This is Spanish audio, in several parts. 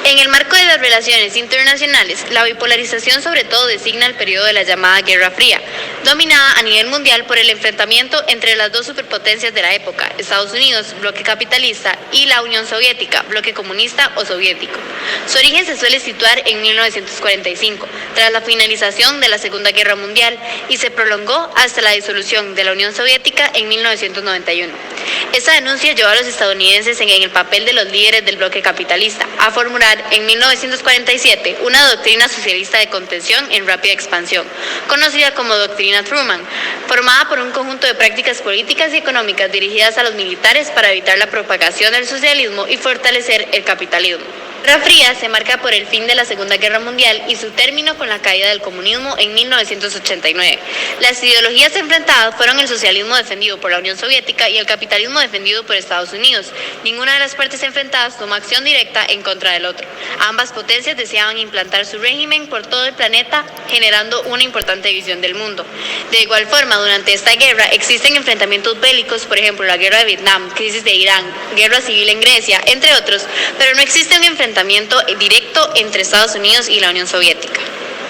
En el marco de las relaciones internacionales, la bipolarización sobre todo designa el periodo de la llamada Guerra Fría, dominada a nivel mundial por el enfrentamiento entre las dos superpotencias de la época, Estados Unidos, bloque capitalista, y la Unión Soviética, bloque comunista o soviético. Su origen se suele situar en 1945, tras la finalización de la Segunda Guerra Mundial, y se prolongó hasta la disolución de la Unión Soviética en 1991. Esta denuncia llevó a los estadounidenses en el papel de los líderes del bloque capitalista a formular en 1947 una doctrina socialista de contención en rápida expansión, conocida como Doctrina Truman, formada por un conjunto de prácticas políticas y económicas dirigidas a los militares para evitar la propagación del socialismo y fortalecer el capitalismo. La Guerra Fría se marca por el fin de la Segunda Guerra Mundial y su término con la caída del comunismo en 1989. Las ideologías enfrentadas fueron el socialismo defendido por la Unión Soviética y el capitalismo defendido por Estados Unidos. Ninguna de las partes enfrentadas tomó acción directa en contra del otro. Ambas potencias deseaban implantar su régimen por todo el planeta, generando una importante división del mundo. De igual forma, durante esta guerra existen enfrentamientos bélicos, por ejemplo, la guerra de Vietnam, crisis de Irán, guerra civil en Grecia, entre otros, pero no existe un enfrentamiento directo entre Estados Unidos y la Unión Soviética.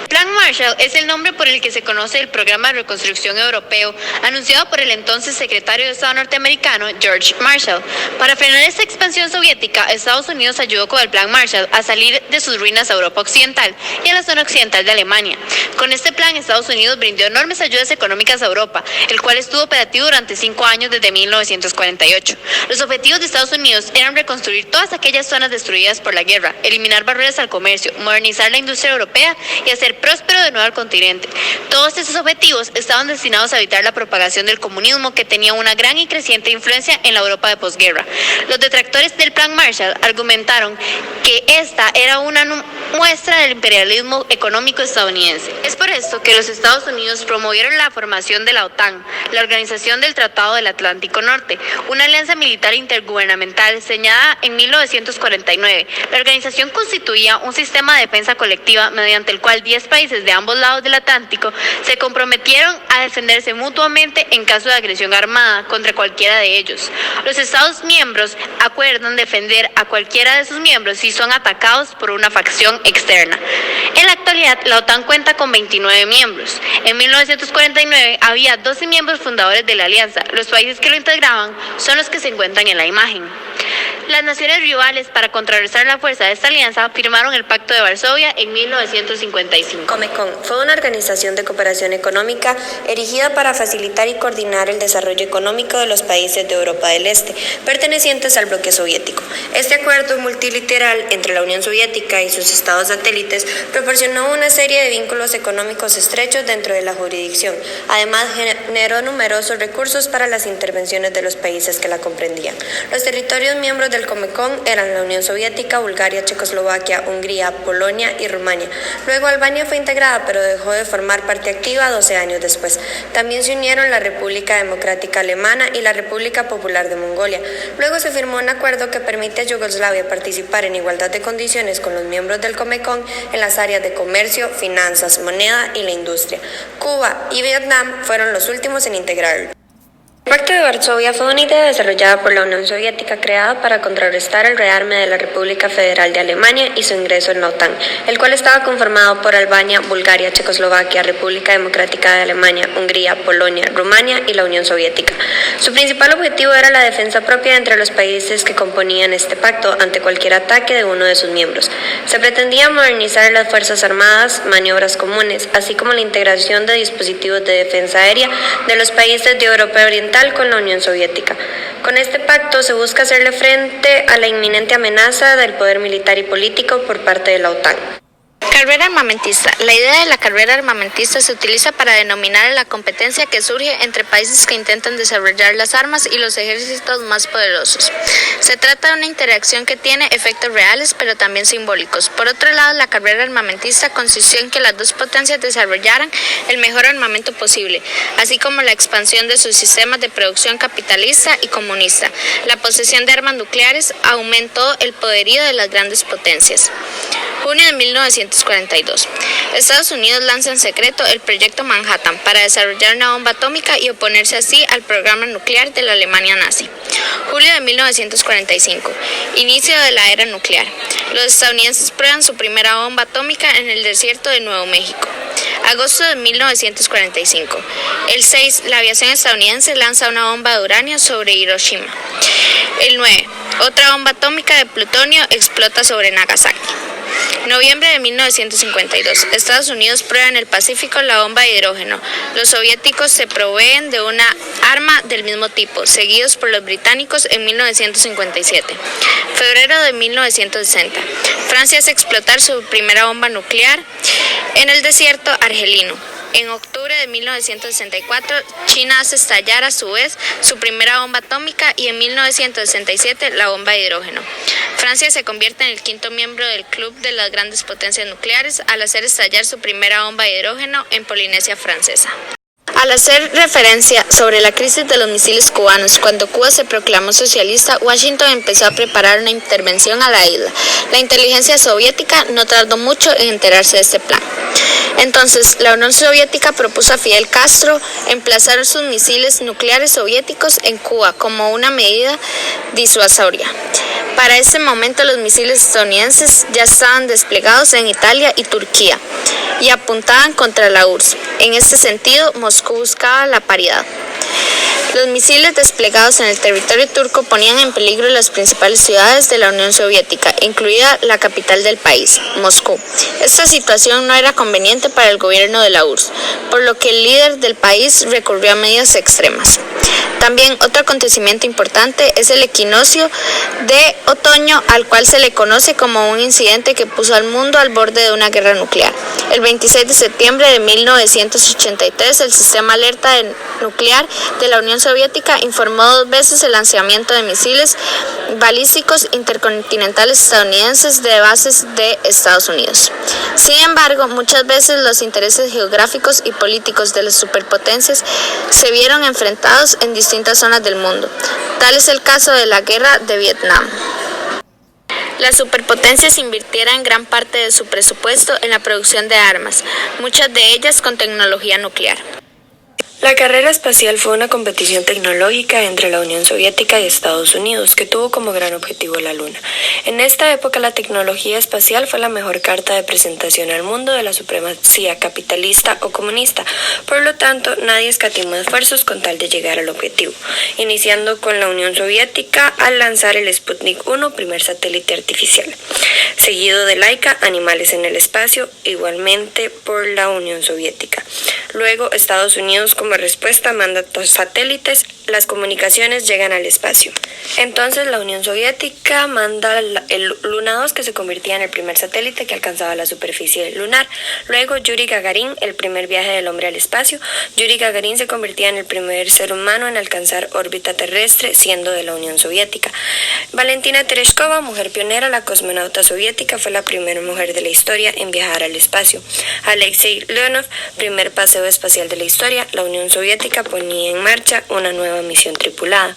Plan Marshall es el nombre por el que se conoce el Programa de Reconstrucción Europeo, anunciado por el entonces secretario de Estado norteamericano George Marshall. Para frenar esta expansión soviética, Estados Unidos ayudó con el Plan Marshall a salir de sus ruinas a Europa Occidental y a la zona occidental de Alemania. Con este plan, Estados Unidos brindó enormes ayudas económicas a Europa, el cual estuvo operativo durante 5 años desde 1948. Los objetivos de Estados Unidos eran reconstruir todas aquellas zonas destruidas por la guerra, eliminar barreras al comercio, modernizar la industria europea y hacer próspero de nuevo al continente. Todos estos objetivos estaban destinados a evitar la propagación del comunismo, que tenía una gran y creciente influencia en la Europa de posguerra. Los detractores del Plan Marshall argumentaron que esta era una muestra del imperialismo económico estadounidense. Es por esto que los Estados Unidos promovieron la formación de la OTAN, la Organización del Tratado del Atlántico Norte, una alianza militar intergubernamental diseñada en 1949. La organización constituía un sistema de defensa colectiva mediante el cual 10 países de ambos lados del Atlántico se comprometieron a defenderse mutuamente en caso de agresión armada contra cualquiera de ellos. Los Estados miembros acuerdan defender a cualquiera de sus miembros si son atacados por una facción externa. En la actualidad, la OTAN cuenta con 29 miembros. En 1949 había 12 miembros fundadores de la alianza. Los países que lo integraban son los que se encuentran en la imagen. Las naciones rivales, para contrarrestar la fuerza de esta alianza, firmaron el Pacto de Varsovia en 1955. Comecon fue una organización de cooperación económica erigida para facilitar y coordinar el desarrollo económico de los países de Europa del Este, pertenecientes al bloque soviético. Este acuerdo multilateral entre la Unión Soviética y sus estados satélites proporcionó una serie de vínculos económicos estrechos dentro de la jurisdicción. Además, generó numerosos recursos para las intervenciones de los países que la comprendían. Los territorios miembros del Comecon eran la Unión Soviética, Bulgaria, Checoslovaquia, Hungría, Polonia y Rumania. Luego Albania fue integrada, pero dejó de formar parte activa 12 años después. También se unieron la República Democrática Alemana y la República Popular de Mongolia. Luego se firmó un acuerdo que permite a Yugoslavia participar en igualdad de condiciones con los miembros del Comecon en las áreas de comercio, finanzas, moneda y la industria. Cuba y Vietnam fueron los últimos en integrarlo. El Pacto de Varsovia fue una idea desarrollada por la Unión Soviética creada para contrarrestar el rearme de la República Federal de Alemania y su ingreso en la OTAN, el cual estaba conformado por Albania, Bulgaria, Checoslovaquia, República Democrática de Alemania, Hungría, Polonia, Rumania y la Unión Soviética. Su principal objetivo era la defensa propia entre los países que componían este pacto ante cualquier ataque de uno de sus miembros. Se pretendía modernizar las fuerzas armadas, maniobras comunes, así como la integración de dispositivos de defensa aérea de los países de Europa Oriental con la Unión Soviética. Con este pacto se busca hacerle frente a la inminente amenaza del poder militar y político por parte de la OTAN. Carrera armamentista. La idea de la carrera armamentista se utiliza para denominar la competencia que surge entre países que intentan desarrollar las armas y los ejércitos más poderosos. Se trata de una interacción que tiene efectos reales, pero también simbólicos. Por otro lado, la carrera armamentista consistió en que las dos potencias desarrollaran el mejor armamento posible, así como la expansión de sus sistemas de producción capitalista y comunista. La posesión de armas nucleares aumentó el poderío de las grandes potencias. Junio de 1942. Estados Unidos lanza en secreto el Proyecto Manhattan para desarrollar una bomba atómica y oponerse así al programa nuclear de la Alemania nazi. Julio de 1945. Inicio de la era nuclear. Los estadounidenses prueban su primera bomba atómica en el desierto de Nuevo México. Agosto de 1945. El 6, la aviación estadounidense lanza una bomba de uranio sobre Hiroshima. El 9, otra bomba atómica de plutonio explota sobre Nagasaki. Noviembre de 1952. Estados Unidos prueba en el Pacífico la bomba de hidrógeno. Los soviéticos se proveen de una arma del mismo tipo, seguidos por los británicos en 1957. Febrero de 1960. Francia hace explotar su primera bomba nuclear en el desierto argelino. En octubre de 1964, China hace estallar a su vez su primera bomba atómica y en 1967 la bomba de hidrógeno. Francia se convierte en el quinto miembro del club de las grandes potencias nucleares al hacer estallar su primera bomba de hidrógeno en Polinesia Francesa. Al hacer referencia sobre la crisis de los misiles cubanos, cuando Cuba se proclamó socialista, Washington empezó a preparar una intervención a la isla. La inteligencia soviética no tardó mucho en enterarse de este plan. Entonces, la Unión Soviética propuso a Fidel Castro emplazar sus misiles nucleares soviéticos en Cuba como una medida disuasoria. Para ese momento, los misiles estadounidenses ya estaban desplegados en Italia y Turquía y apuntaban contra la URSS. En este sentido, Moscú buscaba la paridad. Los misiles desplegados en el territorio turco ponían en peligro las principales ciudades de la Unión Soviética, incluida la capital del país, Moscú. Esta situación no era conveniente para el gobierno de la URSS, por lo que el líder del país recurrió a medidas extremas. También otro acontecimiento importante es el equinoccio de otoño, al cual se le conoce como un incidente que puso al mundo al borde de una guerra nuclear. El 26 de septiembre de 1983, el sistema alerta nuclear de la Unión Soviética informó 2 veces el lanzamiento de misiles balísticos intercontinentales estadounidenses de bases de Estados Unidos. Sin embargo, muchas veces los intereses geográficos y políticos de las superpotencias se vieron enfrentados en distintas zonas del mundo. Tal es el caso de la guerra de Vietnam. Las superpotencias invirtieron gran parte de su presupuesto en la producción de armas, muchas de ellas con tecnología nuclear. La carrera espacial fue una competición tecnológica entre la Unión Soviética y Estados Unidos, que tuvo como gran objetivo la Luna. En esta época, la tecnología espacial fue la mejor carta de presentación al mundo de la supremacía capitalista o comunista. Por lo tanto, nadie escatimó esfuerzos con tal de llegar al objetivo, iniciando con la Unión Soviética al lanzar el Sputnik 1, primer satélite artificial, seguido de Laika, animales en el espacio, igualmente por la Unión Soviética. Luego, Estados Unidos como respuesta manda 2 satélites, las comunicaciones llegan al espacio. Entonces la Unión Soviética manda el Luna 2, que se convertía en el primer satélite que alcanzaba la superficie lunar. Luego Yuri Gagarin, el primer viaje del hombre al espacio. Yuri Gagarin se convertía en el primer ser humano en alcanzar órbita terrestre, siendo de la Unión Soviética. Valentina Tereshkova, mujer pionera, la cosmonauta soviética, fue la primera mujer de la historia en viajar al espacio. Alexei Leonov, primer paseo espacial de la historia. La Unión Soviética ponía en marcha una nueva misión tripulada.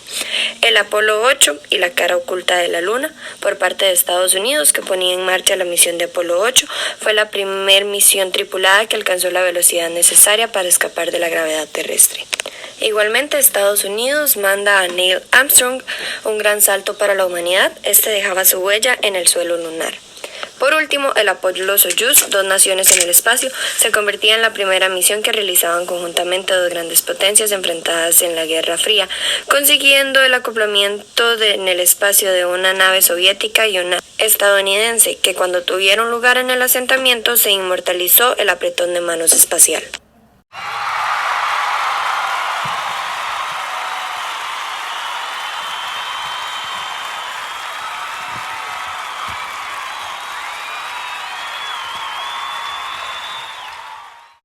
El Apolo 8 y la cara oculta de la Luna, por parte de Estados Unidos, que ponía en marcha la misión de Apolo 8, fue la primera misión tripulada que alcanzó la velocidad necesaria para escapar de la gravedad terrestre. Igualmente, Estados Unidos manda a Neil Armstrong, un gran salto para la humanidad. Este dejaba su huella en el suelo lunar. Por último, el Apollo-Soyuz, 2 naciones en el espacio, se convertía en la primera misión que realizaban conjuntamente 2 grandes potencias enfrentadas en la Guerra Fría, consiguiendo el acoplamiento en el espacio de una nave soviética y una estadounidense, que cuando tuvieron lugar en el asentamiento se inmortalizó el apretón de manos espacial.